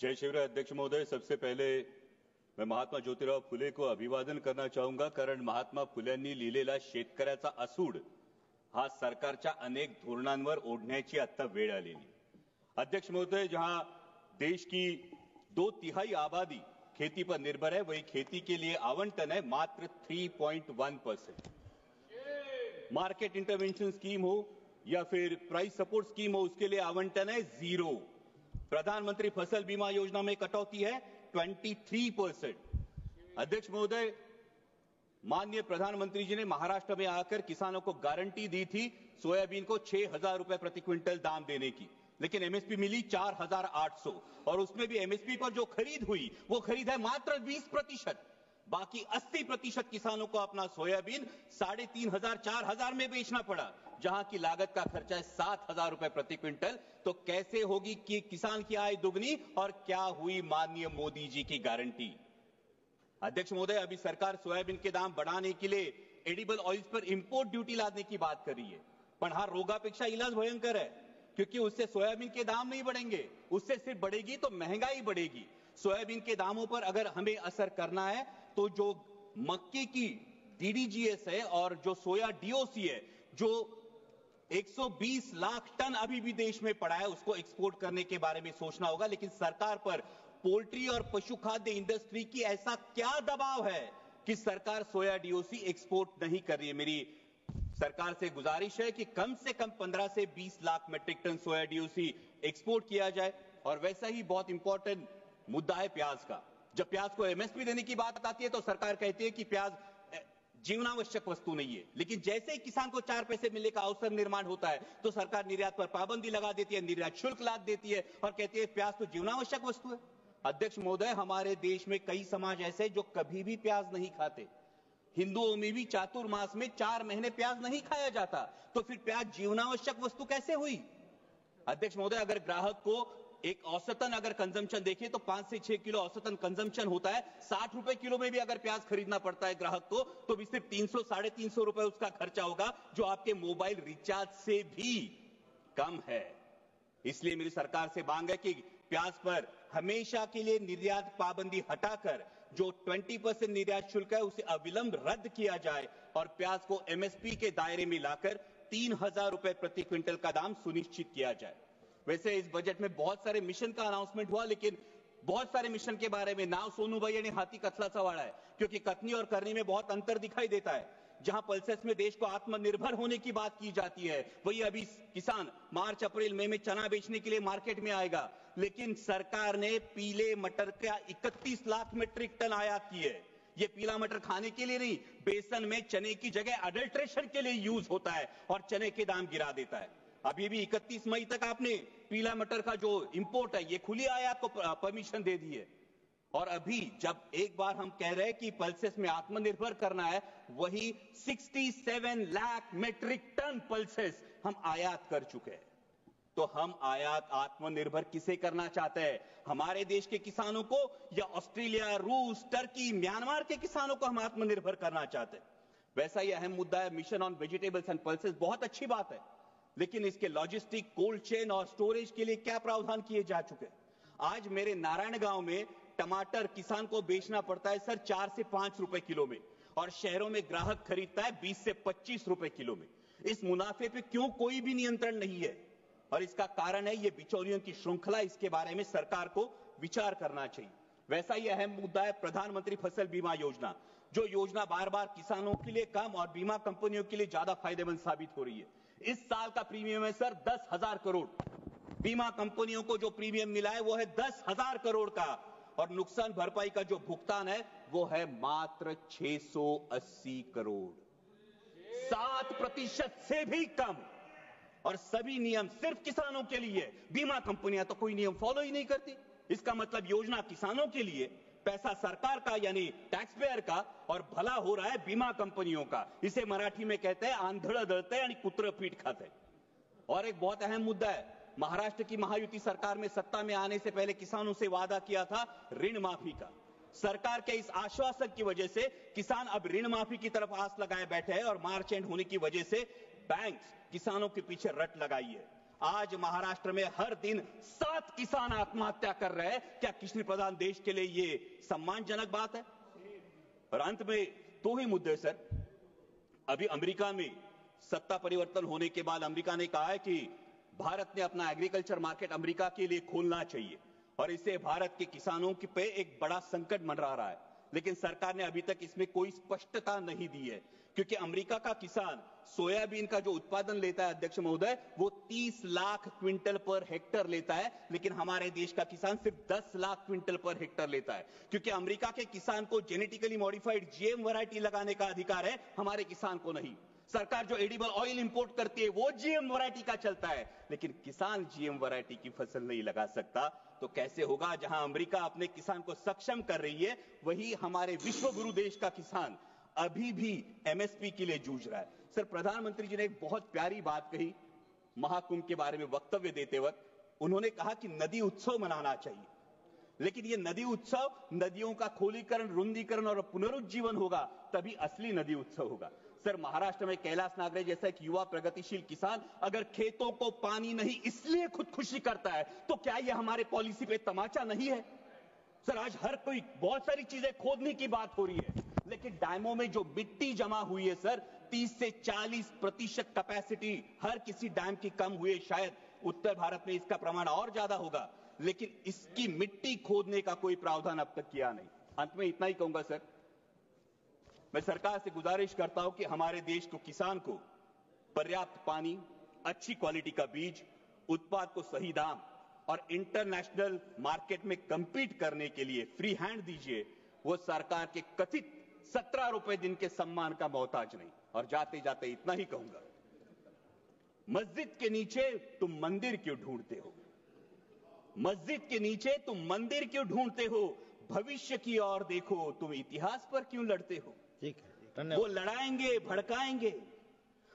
जय शिवराय अध्यक्ष महोदय, सबसे पहले मैं महात्मा ज्योतिराव फुले को अभिवादन करना चाहूंगा, कारण महात्मा फुल्यांनी लिहिलेला शेतकऱ्याचा असूड हा सरकारच्या अनेक धोरणांवर ओढण्याची आता वेळ आलेली। अध्यक्ष महोदय, जहां देश की 2/3 आबादी खेती पर निर्भर है, वही खेती के लिए आवंटन है मात्र 3.1%। मार्केट इंटरवेंशन स्कीम हो या फिर प्राइस सपोर्ट स्कीम हो, उसके लिए आवंटन है 0। प्रधानमंत्री फसल बीमा योजना में कटौती है 23%। अध्यक्ष महोदय, माननीय प्रधानमंत्री जी ने महाराष्ट्र में आकर किसानों को गारंटी दी थी सोयाबीन को 6,000 रुपए प्रति क्विंटल दाम देने की, लेकिन एमएसपी मिली 4,800 और उसमें भी एमएसपी पर जो खरीद हुई वो खरीद है मात्र 20%। बाकी 80% किसानों को अपना सोयाबीन 3,500 4,000 में बेचना पड़ा, जहां की लागत का खर्चा है 7,000 रुपए प्रति क्विंटल। तो कैसे होगी कि किसान की आय दुगनी और क्या हुई माननीय मोदी जी की गारंटी। अध्यक्ष महोदय, अभी सरकार सोयाबीन के दाम बढ़ाने के लिए एडिबल ऑयल्स पर इंपोर्ट ड्यूटी लादने की बात कर रही है, पण हा रोगापेक्षा इलाज भयंकर है, क्योंकि उससे सोयाबीन के दाम नहीं बढ़ेंगे, उससे सिर्फ बढ़ेगी तो महंगाई बढ़ेगी। सोयाबीन के दामों पर अगर हमें असर करना है तो जो मक्के की डीडीजीएस है और जो सोया डीओसी है, जो 120 लाख टन अभी भी देश में पड़ा है, उसको एक्सपोर्ट करने के बारे में सोचना होगा। लेकिन सरकार पर पोल्ट्री और पशु खाद्य इंडस्ट्री की ऐसा क्या दबाव है कि सरकार सोया डीओसी एक्सपोर्ट नहीं कर रही है। मेरी सरकार से गुजारिश है कि कम से कम 15 से 20 लाख मेट्रिक टन सोया डीओसी एक्सपोर्ट किया जाए। और वैसा ही बहुत इंपॉर्टेंट मुद्दा है प्याज का। जब प्याज को एमएसपी देने की बात आती है तो सरकार कहती है कि प्याज जीवनावश्यक वस्तु नहीं है, लेकिन जैसे ही किसान को 4 पैसे मिलने का अवसर निर्माण होता है तो सरकार निर्यात पर पाबंदी लगा देती है, निर्यात शुल्क लाद देती है और कहती है प्याज तो जीवनावश्यक वस्तु है। अध्यक्ष महोदय, हमारे देश में कई समाज ऐसे जो कभी भी प्याज नहीं खाते। हिंदुओं में भी चातुर्मास में 4 महीने प्याज नहीं खाया जाता, तो फिर प्याज जीवनावश्यक वस्तु कैसे हुई। अध्यक्ष महोदय, अगर ग्राहक को एक औसतन अगर कंजम्पशन देखें तो 5 से 6 किलो औसतन कंजम्पशन होता है। 60 रुपए किलो में भी अगर प्याज खरीदना पड़ता है ग्राहक को, तो भी सिर्फ 300 350 रुपए उसका खर्चा होगा, जो आपके मोबाइल रिचार्ज से भी कम है। इसलिए मेरी सरकार से मांग है कि प्याज पर हमेशा के लिए निर्यात पाबंदी हटाकर जो 20% निर्यात शुल्क है उसे अविलंब रद्द किया जाए और प्याज को एमएसपी के दायरे में लाकर 3,000 रुपए प्रति क्विंटल का दाम सुनिश्चित किया जाए। वैसे इस बजट में बहुत सारे मिशन का अनाउंसमेंट हुआ, लेकिन बहुत सारे मिशन के बारे में नाव सोनूभाई आणि हाथी कथलाचा वाड़ा है, क्योंकि कथनी और करनी में बहुत अंतर दिखाई देता है। जहां पल्सेस में देश को आत्मनिर्भर होने की बात की जाती है, वही अभी किसान मार्च अप्रैल मई में चना बेचने के लिए मार्केट में आएगा, लेकिन सरकार ने पीले मटर का 31 लाख मीट्रिक टन आयात की है। ये पीला मटर खाने के लिए नहीं, बेसन में चने की जगह अडल्ट्रेशन के लिए यूज होता है और चने के दाम गिरा देता है। अभी भी 31 मई तक आपने पीला मटर का जो इंपोर्ट है, ये खुली आयात को परमिशन दे दी है। और अभी जब एक बार हम कह रहे हैं कि पल्सेस में आत्मनिर्भर करना है, वही 67 लाख मीट्रिक टन पल्सेस हम आयात कर चुके हैं। तो हम आयात आत्मनिर्भर किसे करना चाहते हैं, हमारे देश के किसानों को या ऑस्ट्रेलिया, रूस, टर्की, म्यांमार के किसानों को हम आत्मनिर्भर करना चाहते हैं। वैसा ही अहम मुद्दा है mission on vegetables and pulses. बहुत अच्छी बात है, लेकिन इसके लॉजिस्टिक, कोल्ड चेन और स्टोरेज के लिए क्या प्रावधान किए जा चुके हैं। आज मेरे नारायण गांव में टमाटर किसान को बेचना पड़ता है सर 4 से 5 रुपए किलो में, और शहरों में ग्राहक खरीदता है 20 से 25 रुपए किलो में। इस मुनाफे पे क्यों कोई भी नियंत्रण नहीं है, और इसका कारण है ये बिचौलियों की श्रृंखला। इसके बारे में सरकार को विचार करना चाहिए। वैसा ही अहम मुद्दा है प्रधानमंत्री फसल बीमा योजना, जो योजना बार बार किसानों के लिए कम और बीमा कंपनियों के लिए ज्यादा फायदेमंद साबित हो रही है। इस साल का प्रीमियम है सर 10,000 करोड़। बीमा कंपनियों को जो प्रीमियम मिला है वो है 10,000 करोड़ का, और नुकसान भरपाई का जो भुगतान है वो है मात्र 680 करोड़, 7% से भी कम। और सभी नियम सिर्फ किसानों के लिए। बीमा कंपनियां तो कोई नियम फॉलो ही नहीं करती। इसका मतलब योजना किसानों के लिए, पैसा सरकार का यानी टैक्स पेयर का, और भला हो रहा है बीमा कंपनियों का। इसे मराठी में कहते हैं आंधळ दळते आणि कुत्र पीठ खाते। और एक बहुत अहम मुद्दा है, महाराष्ट्र की महायुति सरकार में सत्ता में आने से पहले किसानों से वादा किया था ऋण माफी का। सरकार के इस आश्वासन की वजह से किसान अब ऋण माफी की तरफ आस लगाए बैठे हैं, और मार्च एंड होने की वजह से बैंक्स किसानों के पीछे रट लगाई है। आज महाराष्ट्र में हर दिन 7 किसान आत्महत्या कर रहे हैं। क्या कृषि प्रधान देश के लिए ये सम्मानजनक बात है? और अंत में 2 ही मुद्दे सर। अभी अमेरिका में सत्ता परिवर्तन होने के बाद अमेरिका ने कहा है कि भारत ने अपना एग्रीकल्चर मार्केट अमेरिका के लिए खोलना चाहिए और इससे भारत के किसानों पे एक बड़ा संकट मंडरा रहा है। लेकिन सरकार ने अभी तक इसमें कोई स्पष्टता नहीं दी है, क्योंकि अमेरिका का किसान सोयाबीन का जो उत्पादन लेता है अध्यक्ष महोदय, वो 30 लाख क्विंटल पर हेक्टर लेता है, लेकिन हमारे देश का किसान सिर्फ 10 लाख क्विंटल पर हेक्टर लेता है। क्योंकि अमेरिका के किसान को जेनेटिकली मॉडिफाइड जीएम वैरायटी लगाने का अधिकार है, हमारे किसान को नहीं। सरकार जो एडिबल ऑयल इंपोर्ट करती है वो जीएम वैरायटी का चलता है, लेकिन किसान जीएम वैरायटी की फसल नहीं लगा सकता। तो कैसे होगा? जहां अमेरिका अपने किसान को सक्षम कर रही है, वही हमारे विश्व गुरु देश का किसान अभी भी एमएसपी के लिए जूझ रहा है। सर, प्रधानमंत्री जी ने एक बहुत प्यारी बात कही महाकुंभ के बारे में वक्तव्य देते वक्त। उन्होंने कहा कि नदी उत्सव मनाना चाहिए, लेकिन ये नदी उत्सव नदियों का खोलीकरण, रुंदीकरण और पुनरुज्जीवन होगा, तभी असली नदी उत्सव होगा। सर, महाराष्ट्र में कैलाश नागरे जैसा एक युवा प्रगतिशील किसान अगर खेतों को पानी नहीं इसलिए खुदकुशी करता है, तो क्या ये हमारे पॉलिसी पे तमाचा नहीं है? सर, आज हर कोई बहुत सारी चीजें खोदने की बात हो रही है, लेकिन डैमों में जो मिट्टी जमा हुई है सर, 30 से 40% कैपेसिटी हर किसी डैम की कम हुई है। शायद उत्तर भारत में इसका प्रमाण और ज्यादा होगा, लेकिन इसकी मिट्टी खोदने का कोई प्रावधान अब तक किया नहीं। अंत में इतना ही कहूंगा सर, मैं सरकार से गुजारिश करता हूं कि हमारे देश को, किसान को पर्याप्त पानी, अच्छी क्वालिटी का बीज, उत्पाद को सही दाम और इंटरनेशनल मार्केट में कंपीट करने के लिए फ्री हैंड दीजिए। वो सरकार के कथित 17 रुपए दिन के सम्मान का मोहताज नहीं। और जाते जाते इतना ही कहूंगा, मस्जिद के नीचे तुम मंदिर क्यों ढूंढते हो? मस्जिद के नीचे तुम मंदिर क्यों ढूंढते हो? भविष्य की ओर देखो, तुम इतिहास पर क्यों लड़ते हो? ठीक है, वो लड़ाएंगे भड़काएंगे,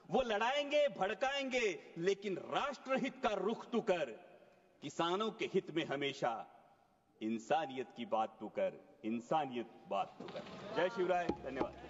वो लड़ाएंगे भड़काएंगे, लेकिन राष्ट्रहित का रुख तू कर, किसानों के हित में हमेशा इंसानियत की बात तू कर, इंसानियत बात तू कर। जय शिवराय, धन्यवाद।